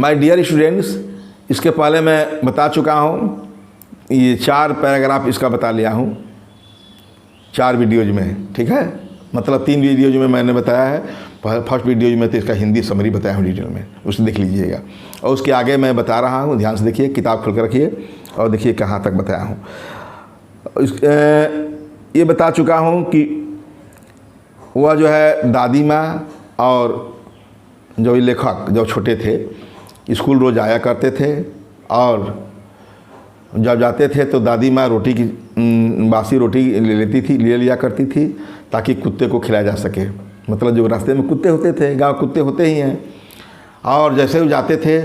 My dear students, इसके पहले मैं बता चुका हूँ, ये 4 पैराग्राफ इसका बता लिया हूँ 4 वीडियोज में, ठीक है। मतलब 3 वीडियोज में मैंने बताया है, फर्स्ट वीडियोज में तो इसका हिंदी समरी बताया हूँ डिटेल में, उसे देख लीजिएगा। और उसके आगे मैं बता रहा हूँ, ध्यान से देखिए, किताब खोल कर रखिए और देखिए कहाँ तक बताया हूँ। ये बता चुका हूँ कि वह जो है दादी माँ और जो लेखक जब छोटे थे स्कूल रोज़ आया करते थे, और जब जाते थे तो दादी माँ रोटी की बासी रोटी ले लिया करती थी ताकि कुत्ते को खिलाया जा सके। मतलब जो रास्ते में कुत्ते होते थे, गांव कुत्ते होते ही हैं, और जैसे वो जाते थे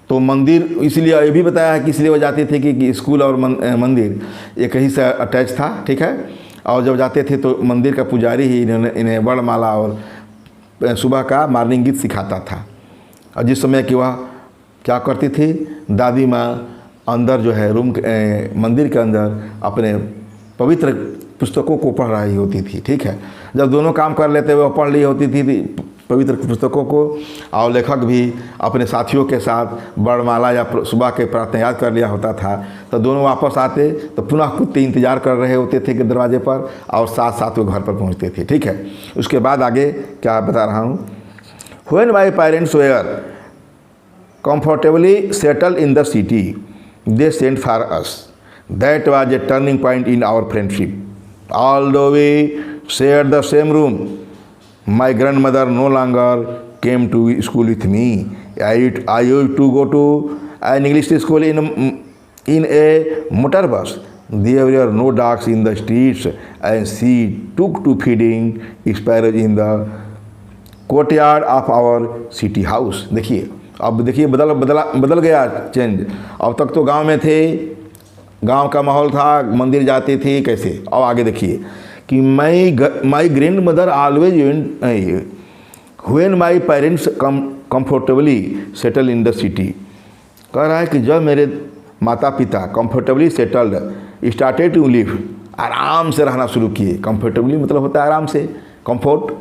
तो मंदिर, इसलिए ये भी बताया है कि इसलिए वो जाते थे कि स्कूल और मंदिर एक ही से अटैच था, ठीक है। और जब जाते थे तो मंदिर का पुजारी ही इन्हें वर्णमाला और सुबह का मॉर्निंग गीत सिखाता था। और जिस समय कि वह क्या करती थी, दादी माँ अंदर जो है मंदिर के अंदर अपने पवित्र पुस्तकों को पढ़ रही होती थी, ठीक है। जब दोनों काम कर लेते हुए पढ़ ली होती थी पवित्र पुस्तकों को, और लेखक भी अपने साथियों के साथ वर्णमाला या सुबह के प्रार्थना याद कर लिया होता था, तो दोनों वापस आते तो पुनः कुत्ते इंतजार कर रहे होते थे कि दरवाजे पर, और साथ साथ वो घर पर पहुंचते थे, ठीक है। उसके बाद आगे क्या बता रहा हूँ। When my parents were comfortably settled in the city, they sent for us. That was a turning point in our friendship. Although we shared the same room, my grandmother no longer came to school with me. I used to go to an English school in a motor bus. There were no dogs in the streets, and she took to feeding sparrows in the courtyard of our city house. देखिए, अब देखिए बदल गया change. अब तक तो गांव में थे, गांव का माहौल था, मंदिर जाती थी कैसे। अब आगे देखिए कि my grand mother always when my parents comfortably settle in the city. कह रहा है कि जब मेरे माता पिता comfortably settled started to live, आराम से रहना शुरू किए। कंफर्टेबली मतलब होता है आराम से, कंफर्ट,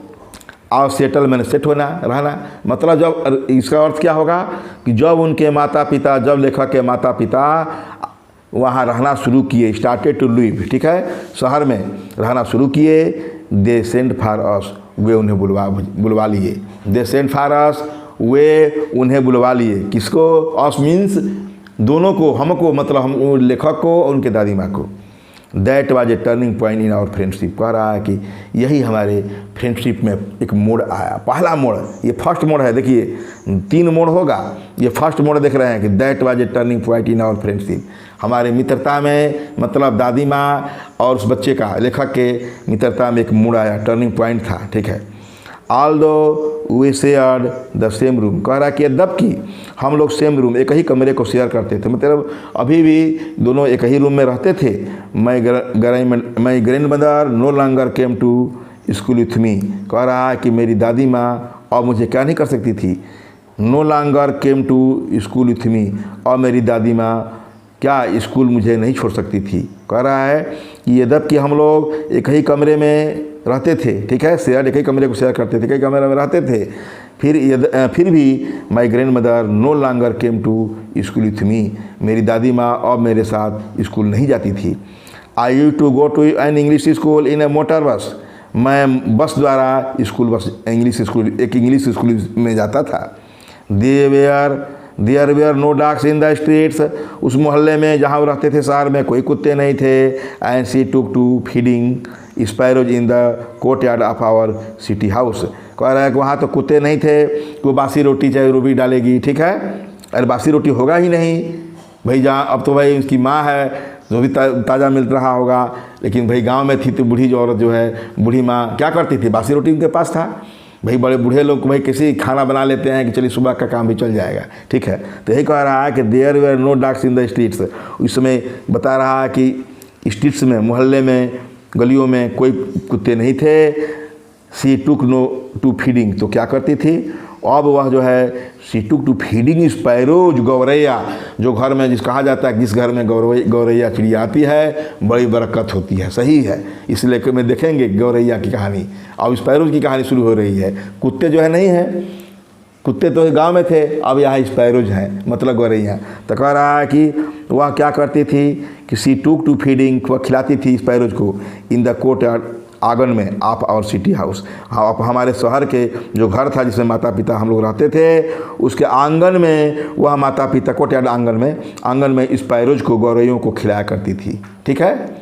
और सेटल मैंने सेट होना, रहना। मतलब जब, इसका अर्थ क्या होगा कि जब उनके माता पिता, जब लेखक के माता पिता वहाँ रहना शुरू किए, स्टार्टेड टू लिव, ठीक है, शहर में रहना शुरू किए, दे सेंड फॉर अस, वे उन्हें बुलवा लिए। दे सेंड फॉर अस, वे उन्हें बुलवा लिए। किसको? अस मीन्स दोनों को, हमको, मतलब हम लेखक को और उनके दादी माँ को। That was a turning point in our friendship. कह रहा है कि यही हमारे फ्रेंडशिप में एक मोड़ आया। पहला मोड़, ये फर्स्ट मोड़ है, देखिए 3 मोड़ होगा, ये फर्स्ट मोड़ देख रहे हैं कि that was a turning point in our friendship. हमारे मित्रता में, मतलब दादी माँ और उस बच्चे का, लेखक के मित्रता में एक मोड़ आया, टर्निंग पॉइंट था, ठीक है। Although we shared the same room. कह रहा है कि जब कि हम लोग सेम रूम, एक ही कमरे को शेयर करते थे, मतलब अभी भी दोनों एक ही रूम में रहते थे। My grand mother no longer came to school with me. कह रहा है कि मेरी दादी माँ अब मुझे क्या नहीं कर सकती थी, no longer came to school with me, और मेरी दादी माँ क्या स्कूल मुझे नहीं छोड़ सकती थी। कह रहा है कि यद्यप कि हम लोग एक ही कमरे में रहते थे, ठीक है, शेयर, एक ही कमरे को शेयर करते थे, एक ही कमरे में रहते थे, फिर भी my grand mother no longer came to school with me, मेरी दादी माँ अब मेरे साथ स्कूल नहीं जाती थी। I used to go to an English school in a motor bus. मैं बस द्वारा इंग्लिश स्कूल में जाता था। There were no dogs in the streets. उस मोहल्ले में जहाँ वो रहते थे, शहर में, कोई कुत्ते नहीं थे। And she took to feeding sparrows in the courtyard of our city house. कह रहा है कि वहाँ तो कुत्ते नहीं थे, कोई बासी रोटी चाहे रोटी डालेगी, ठीक है। अरे बासी रोटी होगा ही नहीं भाई, जहाँ अब तो भाई उसकी माँ है, जो भी ताज़ा मिल रहा होगा, लेकिन भाई गांव में थी तो बूढ़ी जो औरत जो है, बूढ़ी माँ क्या करती थी, बासी रोटी उनके पास था। भाई बड़े बूढ़े लोग भाई किसी खाना बना लेते हैं कि चलिए सुबह का काम भी चल जाएगा, ठीक है। तो यही कह रहा है कि there were no dogs in the streets. उस समय बता रहा है कि स्ट्रीट्स में, मोहल्ले में, गलियों में कोई कुत्ते नहीं थे। सी टुक नो टू फीडिंग, तो क्या करती थी, अब वह जो है सी टुक टू फीडिंग स्पैरोज, गौरैया, जो घर में जिस कहा जाता है जिस घर में गौरैया चिड़िया आती है बड़ी बरकत होती है, सही है। इसलिए कि मैं देखेंगे गौरैया की कहानी, अब स्पैरोज की कहानी शुरू हो रही है। कुत्ते जो है नहीं है, कुत्ते तो गांव में थे, अब यहाँ स्पैरोज हैं, मतलब गौरैया। तो कह रहा है कि वह क्या करती थी कि सी टूक टू फीडिंग, वह खिलाती थी स्पैरोज को इन द कोर्ट आंगन में ऑफ आवर सिटी हाउस। हाँ, हमारे शहर के जो घर था जिसमें माता पिता हम लोग रहते थे, उसके आंगन में वह माता पिता कोर्टयार्ड आंगन में स्पैरोज को, गौरैयों को खिलाया करती थी। ठीक है,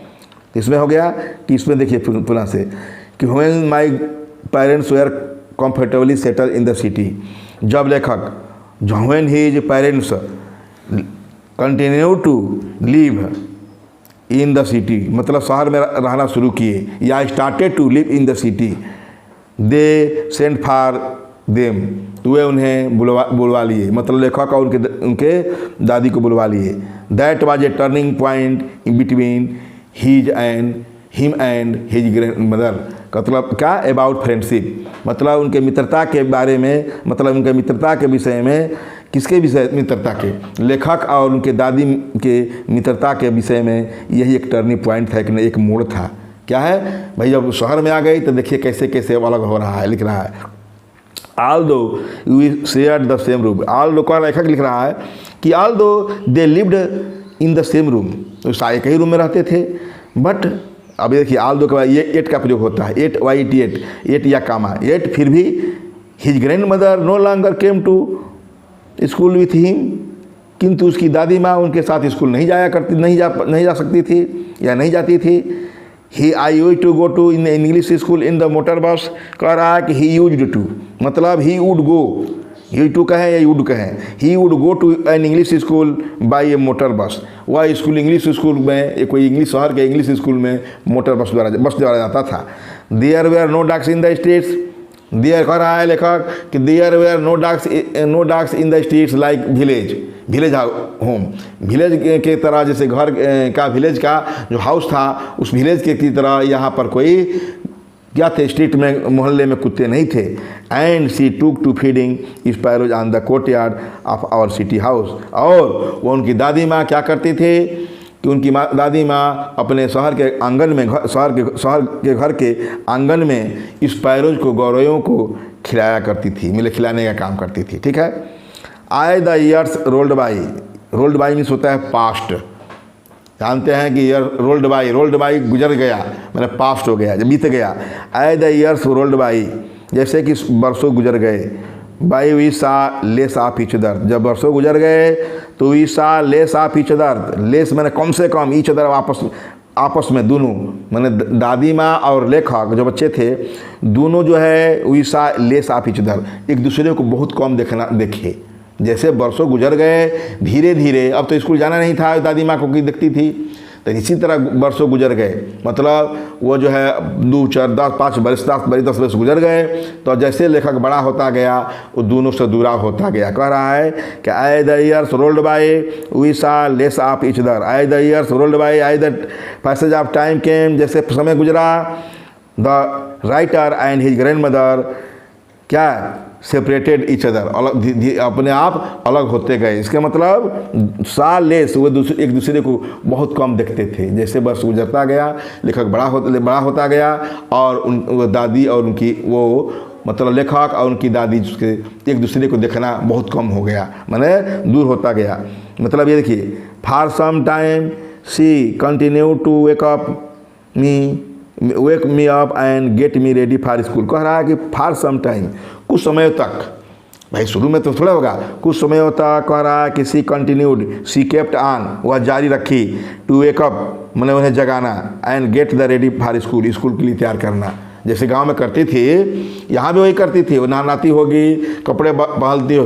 इसमें हो गया कि इसमें देखिए पुनः से कि when my parents were comfortably settle in the city, जब लेखक when his parents continue to live in the city, मतलब शहर में रहना शुरू किए, या started to live in the city, they sent for them, तो वे उन्हें बुलवा लिए, मतलब लेखक और उनके दादी को बुलवा लिए। That was a turning point in between him and his grand mother. मतलब क्या, अबाउट फ्रेंडशिप, मतलब उनके मित्रता के बारे में, मतलब उनके मित्रता के विषय में, किसके विषय, मित्रता के, लेखक और उनके दादी के मित्रता के विषय में यही एक टर्निंग पॉइंट था, एक मोड़ था। क्या है भाई, जब शहर में आ गई तो देखिए कैसे कैसे अलग हो रहा है, लिख रहा है although we shared the same room, although का लेखक लिख रहा है कि although they lived in the same room, तो एक ही रूम में रहते थे, बट अब देखिए although के बाद ये एट का प्रयोग होता है, एट या कामा एट, फिर भी his grandmother no longer came to school with him, किंतु उसकी दादी माँ उनके साथ स्कूल नहीं जा सकती थी या नहीं जाती थी। He I used to go to in English school in the motor bus, कह रहा है कि ही यूज्ड टू, मतलब ही वुड गो, ही टू कहें या वुड कहें, he would go to an English school by a motor bus. वह school English school में, कोई इंग्लिश शहर के इंग्लिश स्कूल में मोटर बस द्वारा जाता था। There were no dogs in the streets, there कह रहा है लेखक कि there were no dogs in the streets like village home, village के तरह, जैसे घर का विलेज का जो हाउस था उस विलेज के की तरह यहाँ पर कोई क्या थे, स्ट्रीट में, मोहल्ले में कुत्ते नहीं थे। And she took to feeding sparrows on the courtyard of our city house, और वो उनकी दादी माँ क्या करती थी कि उनकी दादी माँ अपने शहर के आंगन में, शहर के घर के आंगन में स्पैरोज को, गौरैयों को खिलाया करती थी, मतलब खिलाने का काम करती थी। ठीक है, आए the years rolled by means होता है पास्ट, जानते हैं कि ईयर रोल्ड बाई गुजर गया, मतलब पास्ट हो गया, जब बीत गया। आए द ईयर्स रोल्ड बाई, जैसे कि वर्षों गुजर गए। By we saw less of each other, जब वर्षों गुजर गए तो we saw less of each other, less मैंने कम से कम, ईच अदर आपस में दोनों, मैंने दादी माँ और लेखक जो बच्चे थे दोनों जो है we saw less of each other, एक दूसरे को बहुत कम देखे। जैसे वर्षों गुजर गए धीरे धीरे, अब तो स्कूल जाना नहीं था, दादी माँ को की दिखती थी, तो इसी तरह वर्षों गुजर गए, मतलब वो जो है 2, 4, 10, 5 बरस 10 वर्ष गुजर गए, तो जैसे लेखक बड़ा होता गया वो दोनों से दूरा होता गया। कह रहा है कि I the years rolled by we saw less of each other, I the years rolled by, I the passage of time came, जैसे समय गुजरा, the writer and his grandmother क्या सेपरेटेड ईच अदर, अलग, अपने आप अलग होते गए। इसके मतलब साल लेस, वो एक दूसरे को बहुत कम देखते थे। जैसे वर्ष गुजरता गया, लेखक बड़ा होता गया, और वो दादी और उनकी वो, मतलब लेखक और उनकी दादी के एक दूसरे को देखना बहुत कम हो गया, माने दूर होता गया। मतलब ये देखिए, for some time she continue to wake me up and get me ready for school. कह रहा है कि फॉर सम टाइम, कुछ समय तक, भाई शुरू में तो थोड़ा होगा, कुछ समय तक। कह रहा है कि सी कंटिन्यूड, सी केप्ट ऑन, वह जारी रखी, टू वेक अप मैंने उन्हें जगाना, and get the ready for school, school के लिए तैयार करना। जैसे गांव में करती थी, यहाँ भी वही करती थी, वो नहाती होगी, कपड़े बदलती हो,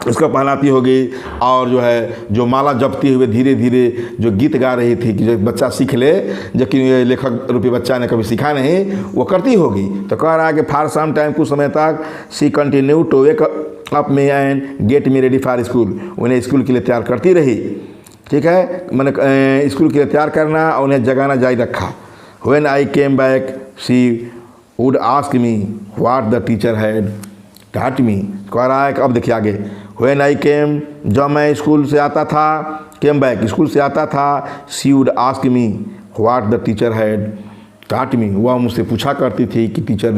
उसको पहनाती होगी, और जो है जो माला जपती हुए धीरे धीरे जो गीत गा रही थी कि जो बच्चा सीख ले, जबकि ये लेखक रूपी बच्चा ने कभी सीखा नहीं, वो करती होगी। तो कह रहा है कि फॉर सम टाइम, कुछ समय तक, she continue to wake up me and get me ready for school, उन्हें स्कूल के लिए तैयार करती रही। ठीक है, मैंने स्कूल के लिए तैयार करना और उन्हें जगाना जारी रखा। When I came back she would ask me what the teacher had taught me. कह रहा है कि अब देखिए आगे, व्हेन आई केम, जब मैं स्कूल से आता था, केम बैक स्कूल से आता था, she would ask me what the teacher had टाट मी, वह मुझसे पूछा करती थी कि टीचर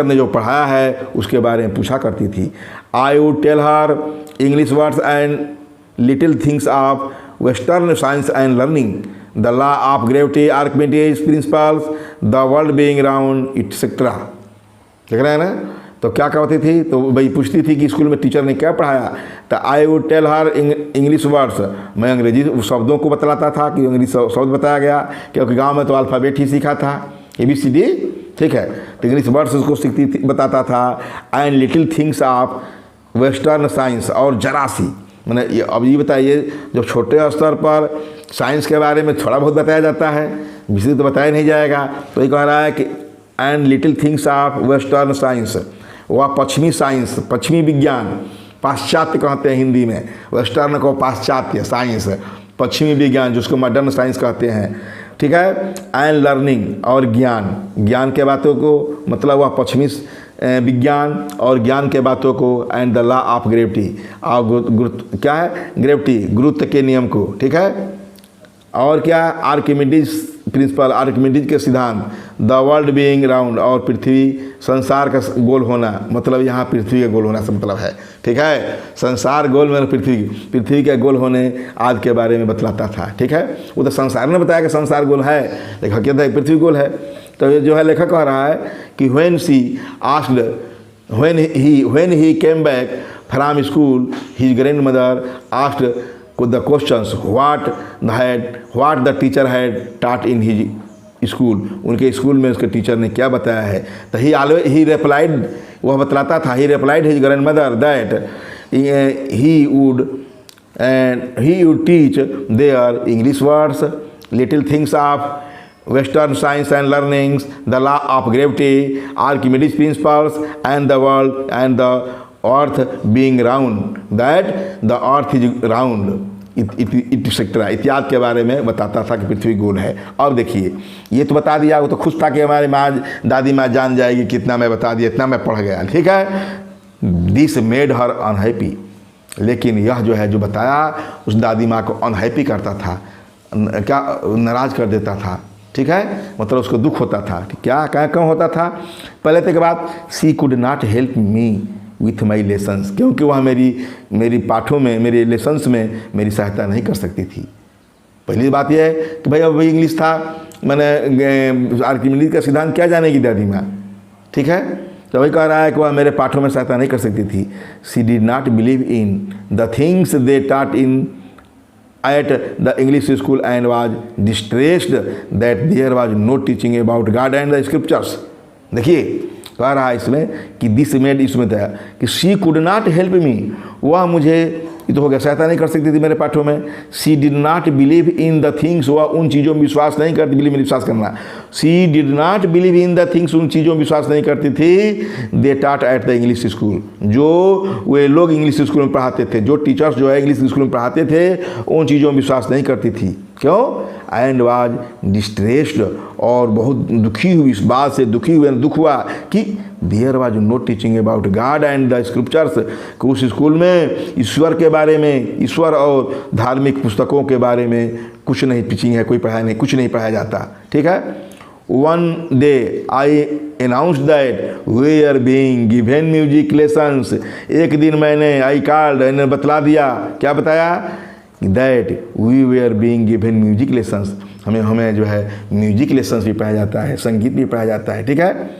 ने जो पढ़ाया है उसके बारे में पूछा करती थी। I would tell her English words and little things of western science and learning, the law of gravity, Archimedes principles, the world being round etcetera. देख रहे हैं ना। तो क्या करती थी, तो भाई पूछती थी कि स्कूल में टीचर ने क्या पढ़ाया। तो I would tell her English words, मैं अंग्रेजी शब्दों को बतलाता था कि अंग्रेजी शब्द बताया गया, क्योंकि गांव में तो अल्फ़ाबेट ही सीखा था, ABCD, ठीक है। तो इंग्लिश वर्ड्स उसको सीखती थी, बताता था। And little things of western science, और जरा सी, मैंने अब ये बताइए, जब छोटे स्तर पर साइंस के बारे में थोड़ा बहुत बताया जाता है, विशेष तो बताया नहीं जाएगा। तो ये कह रहा है कि and little things of western science, वह पश्चिमी साइंस, पश्चिमी विज्ञान, पाश्चात्य कहते हैं हिंदी में, वेस्टर्न को पाश्चात्य साइंस, पश्चिमी विज्ञान जिसको मॉडर्न साइंस कहते हैं, ठीक है। एंड लर्निंग, और ज्ञान के बातों को, मतलब वह पश्चिमी विज्ञान और ज्ञान के बातों को। And the law of gravity, और क्या है, ग्रेविटी, गुरुत्व के नियम को, ठीक है। और क्या, आर्किमिडीज प्रिंसिपल, आर्किमिडीज के सिद्धांत। द वर्ल्ड बीइंग राउंड, और पृथ्वी, संसार का गोल होना, मतलब यहाँ पृथ्वी का गोल होना से मतलब है, ठीक है। संसार गोल में पृथ्वी के गोल होने आदि के बारे में बतलाता था, ठीक है। वो तो संसार ने बताया कि संसार गोल है, लेकिन हकीकत है पृथ्वी गोल है। तो ये जो है लेखक कह रहा है कि when he came back from school, his grandmother asked the questions what the teacher had taught in his school, उनके स्कूल में उसके टीचर ने क्या बताया है। तो he replied, वह बतलाता था, he replied his grandmother that he would teach their English words, little things of Western science and learnings, the law of gravity, Archimedes principles, and the world and the earth being round, that the earth is round, et cetera इत्यादि के बारे में बताता था कि पृथ्वी गोल है। अब देखिए, ये तो बता दिया, वो तो खुश था कि हमारी माँ, दादी माँ जान जाएगी कितना मैं बता दिया, इतना मैं पढ़ गया, ठीक है। दिस मेड हर अनहैप्पी, लेकिन यह जो है जो बताया उस दादी माँ को अनहैप्पी करता था, क्या नाराज़ कर देता था, ठीक है। मतलब उसको दुख होता था कि क्या क्यों होता था। पहले तो के बाद she could not help me with my lessons, क्योंकि वह मेरी पाठों में, मेरे लेसन्स में मेरी सहायता नहीं कर सकती थी। पहली बात यह है कि भाई अब इंग्लिश था, मैंने आर्किमिडीज का सिद्धांत क्या जानेगी दादी माँ, ठीक है। तो वही कह रहा है कि वह मेरे पाठों में सहायता नहीं कर सकती थी। She did not believe in the things they taught in at the English school and was distressed that there was no teaching about God and the scriptures। देखिए कह रहा है इसमें कि दिस मेड, इसमें था कि शी कुड नॉट हेल्प मी, वह मुझे, ये तो हो गया, सहायता नहीं कर सकती थी मेरे पाठों में। She did not believe in the things, वह उन चीज़ों में विश्वास नहीं करती, बिलीव में विश्वास करना। She did not believe in the things, उन चीज़ों में विश्वास नहीं करती थी। They taught at the English school, जो वे लोग इंग्लिश स्कूल में पढ़ाते थे, जो टीचर्स जो है इंग्लिश स्कूल में पढ़ाते थे, उन चीज़ों में विश्वास नहीं करती थी। क्यों? एंड वाज डिस्ट्रेस्ड, और बहुत दुखी हुई, इस बात से दुखी हुए, दुख हुआ कि there was no teaching about God and the scriptures, कि उस स्कूल में ईश्वर के बारे में, ईश्वर और धार्मिक पुस्तकों के बारे में कुछ नहीं टीचिंग है, कोई पढ़ाया नहीं, कुछ नहीं पढ़ाया जाता, ठीक है। One day I announce that we are being given music lessons, एक दिन मैंने आई कॉल्ड, मैंने बतला दिया, क्या बताया, that we were being given music lessons, हमें जो है म्यूजिक लेसन्स भी पढ़ाया जाता है, संगीत भी पढ़ाया जाता है, ठीक है।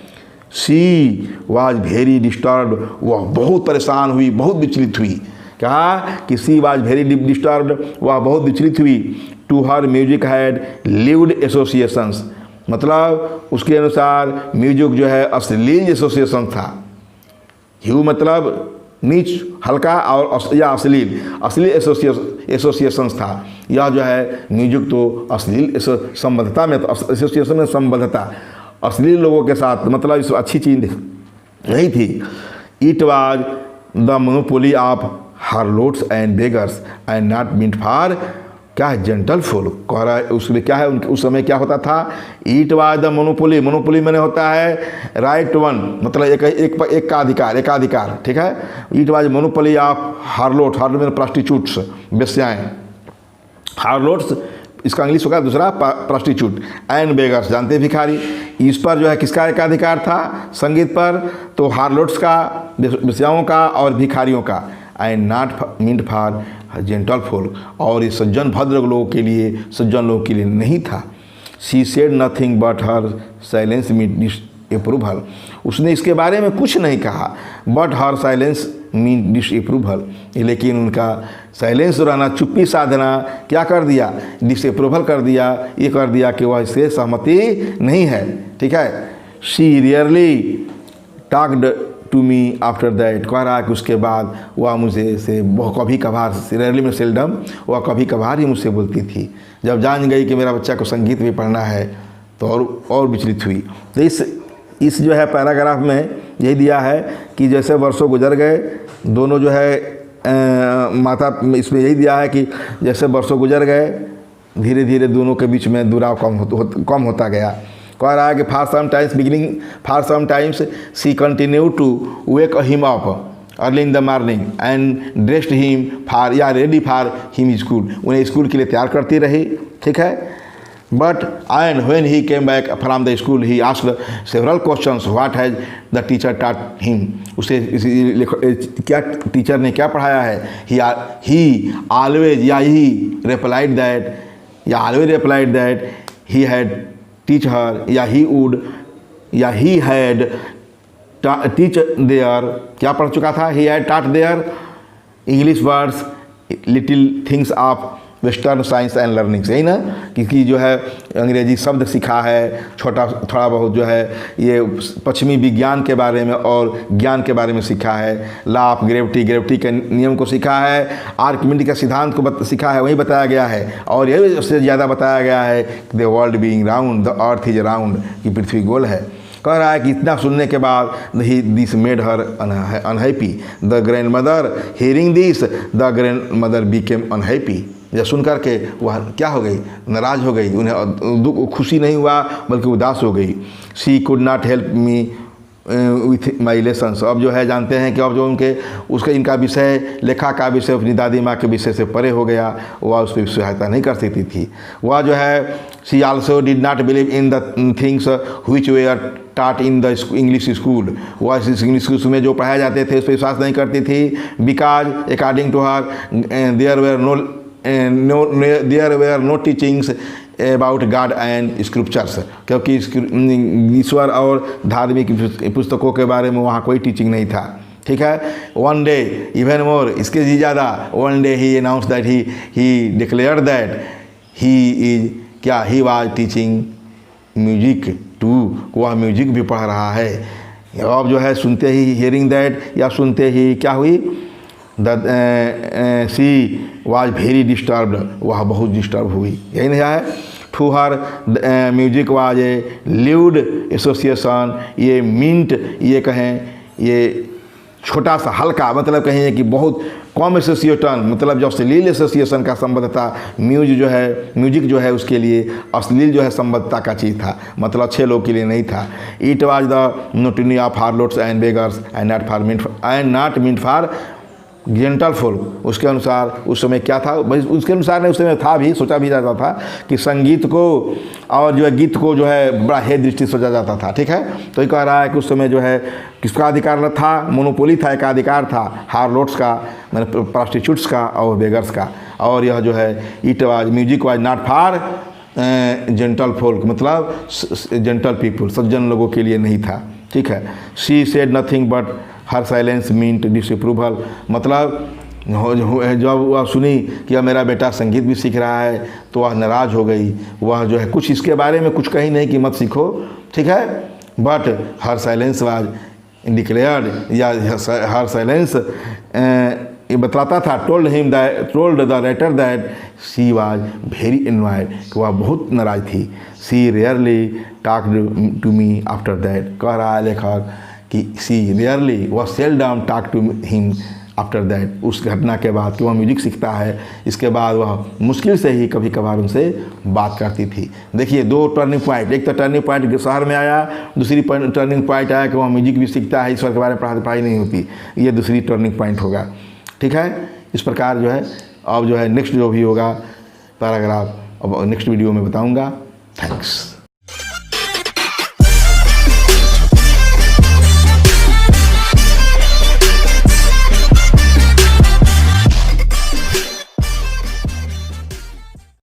शी वॉज वेरी डिस्टर्ब्ड, वह बहुत परेशान हुई, बहुत विचलित हुई। कहा कि शी वॉज वेरी डिस्टर्ब्ड, वह बहुत विचलित हुई। To her music had lived associations, मतलब उसके अनुसार म्यूजिक जो है अश्लील एसोसिएशन था। ह्यू मतलब नीच, हल्का, और या अश्लील एसोसिएशन था। यह जो है म्यूजिक तो अश्लील संबद्धता में, तो एसोसिएशन में संबद्धता अश्लील लोगों के साथ, मतलब इस अच्छी चीज़ नहीं थी। It was the monopoly of harlots and beggars and not meant for, क्या है, जेंटल फॉल। कह रहा है उसमें क्या है, उस समय क्या होता था, it was the monopoly, monopoly मैंने होता है राइट वन, मतलब एक का अधिकार, एकाधिकार, ठीक है। इट वाज मोनोपोली ऑफ हार्लोट, हार्लोट में प्रोस्टिट्यूट्स, वेश्याएँ, हार्लोट्स इसका इंग्लिश होगा दूसरा प्रोस्टिट्यूट एंड बेगर्स, जानते भिखारी। इस पर जो है किसका एकाधिकार था संगीत पर, तो हार्लोट्स का, वेश्याओं का और भिखारियों का। And not meant for gentle folk, और ये सज्जन भद्र लोगों के लिए, सज्जन लोगों के लिए नहीं था। She said nothing but her silence mean disapproval, उसने इसके बारे में कुछ नहीं कहा, but her silence mean disapproval, लेकिन उनका साइलेंस रहना, चुप्पी साधना क्या कर दिया, डिसअप्रूवल कर दिया, ये कर दिया कि वह इससे सहमति नहीं है। ठीक है। She rarely talked to me after that, कह रहा है कि उसके बाद वह मुझे से बहुत कभी कभार, रियरली में सेल्डम, वह कभी कभार ही मुझसे बोलती थी। जब जान गई कि मेरा बच्चा को संगीत भी पढ़ना है तो और विचलित हुई। तो इस जो है पैराग्राफ में यही दिया है कि जैसे वर्षों गुजर गए, दोनों जो है माता, इसमें यही दिया है कि जैसे वर्षों गुजर गए, धीरे धीरे दोनों के बीच में दुराव कम होता गया। कह रहा है कि for some times she continue to wake him up early in the morning and dressed him for या रेडी फॉर हिम स्कूल, उन्हें स्कूल के लिए तैयार करती रही। ठीक है। But and when he came back from the school he asked several questions what has the teacher taught him, उसे क्या टीचर ने क्या पढ़ाया है। ही ऑलवेज या ही replied that he had teach हर, या ही वुड, या ही हैड टीच देयर, क्या पढ़ चुका था, he had taught their English words little things of western science and learnings, यही ना कि जो है अंग्रेजी शब्द सीखा है, थोड़ा बहुत जो है ये पश्चिमी विज्ञान के बारे में और ज्ञान के बारे में सीखा है। लॉ ऑफ ग्रेविटी के नियम को सीखा है, आर्किमिडीज का सिद्धांत को सीखा है, वही बताया गया है। और यही उससे ज़्यादा बताया गया है the world being round, the earth is round, कि पृथ्वी गोल है। कह रहा है कि इतना सुनने के बाद this made her unhappy, the grand mother hearing this, the grand mother became unhappy, जब सुन कर के वह क्या हो गई, नाराज़ हो गई, उन्हें दुख, खुशी नहीं हुआ बल्कि उदास हो गई। She could not help me with my lessons, अब जो है जानते हैं कि अब जो उसके इनका विषय, लेखा का विषय अपनी दादी माँ के विषय से परे हो गया, वह उस पर सहायता नहीं कर सकती थी। वह जो है she also did not believe in the things which were taught in the English school, वह इस इंग्लिश स्कूल में जो पढ़ाए जाते थे उस पर विश्वास नहीं करती थी। Because according to her there were no teachings about God and scriptures, क्योंकि ईश्वर और धार्मिक पुस्तकों के बारे में वहाँ कोई टीचिंग नहीं था। ठीक है। वन डे इवन मोर, इसके जी ज़्यादा, one day he announce that he declare that he is क्या, he was teaching music to, वह म्यूजिक भी पढ़ रहा है। अब जो है सुनते ही हियरिंग दैट, या सुनते ही क्या हुई, शी वाज वेरी डिस्टर्ब्ड, वह बहुत डिस्टर्ब हुई, यही नहीं है। To her music was a lewd association, ये मिंट, ये कहें ये छोटा सा हल्का, मतलब कहें कि बहुत कम एसोसिएशन, मतलब जो अश्लील एसोसिएशन का संबंध था। म्यूजिक जो है उसके लिए अश्लील जो है संबद्धता का चीज़ था, मतलब अच्छे लोग के लिए नहीं था। इट वाज द नोटिनी of harlots and beggars and not meant for gentle folk, उसके अनुसार उस समय क्या था, उसके अनुसार नहीं, उस समय था भी, सोचा भी जाता था कि संगीत को और जो है गीत को जो है बड़ा हे दृष्टि सोचा जाता था। ठीक है। तो ये कह रहा है कि उस समय जो है किसका अधिकार था, मोनोपोली था, एक अधिकार था हार्लोट्स का, मैंने प्रोस्टिट्यूट्स का और बेगर्स का। और यह जो है it was music was not for gentle folk, मतलब जेंटल पीपुल, सज्जन लोगों के लिए नहीं था। ठीक है। She said nothing but her silence meant disapproval, मतलब जब वह सुनी कि अब मेरा बेटा संगीत भी सीख रहा है तो वह नाराज़ हो गई। वह जो है कुछ इसके बारे में कुछ कही नहीं कि मत सीखो। ठीक है। But her silence was declared, या हर साइलेंस ये बतलाता था, told the writer that she was very annoyed, कि वह बहुत नाराज थी। She rarely talked to me after that, कह रहा है लेखक कि सी रेयरली वह seldom talk to him after that, उस घटना के बाद कि वह म्यूजिक सीखता है, इसके बाद वह मुश्किल से ही कभी कभार उनसे बात करती थी। देखिए दो टर्निंग पॉइंट, एक तो टर्निंग पॉइंट शहर में आया, दूसरी टर्निंग पॉइंट आया कि वह म्यूजिक भी सीखता है, ईश्वर के बारे में पढ़ाई नहीं होती, ये दूसरी टर्निंग पॉइंट होगा। ठीक है। इस प्रकार जो है अब जो है नेक्स्ट जो भी होगा पैराग्राफ अब नेक्स्ट वीडियो में बताऊँगा। थैंक्स।